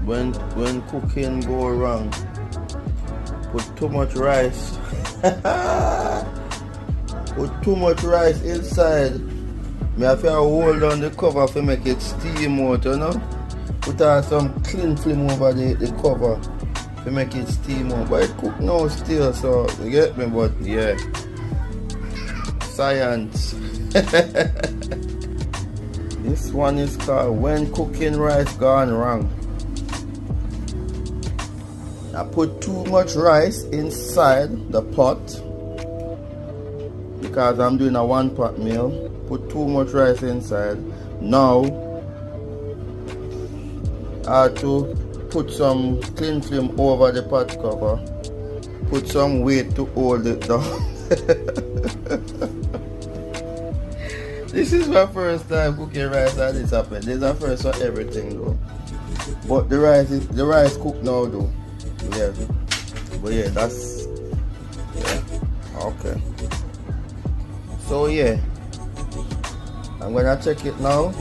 when cooking go wrong, put too much rice. Put too much rice inside. Me have to hold on the cover to make it steam out, you know. Put some cling film over the cover to make it steam out. But it cook now still, so you get me, but yeah. Science. This one is called When Cooking Rice Gone Wrong. I put too much rice inside the pot because I'm doing a 1-pot meal. Put too much rice inside. Now I have to put some cling film over the pot cover. Put some weight to hold it down. This is my first time cooking rice and this happened. This is my first for everything though. But the rice cooked now though. Yeah. But yeah, that's okay. So yeah. I'm gonna check it now.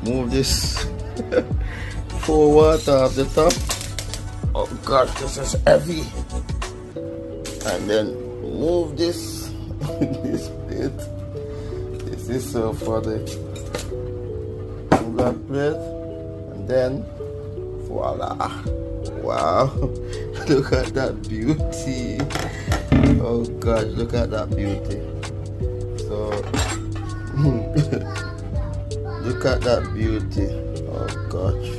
Move this pour water off the top. Oh gosh, this is heavy. And then move this this plate. This is so funny. Move that plate and then voila. Wow. Look at that beauty. Oh gosh, look at that beauty. So look at that beauty. Oh gosh.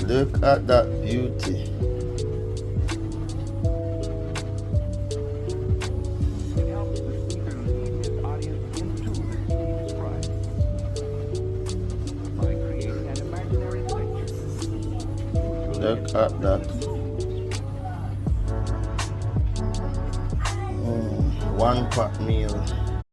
Look at that beauty. Look at that. 1 pot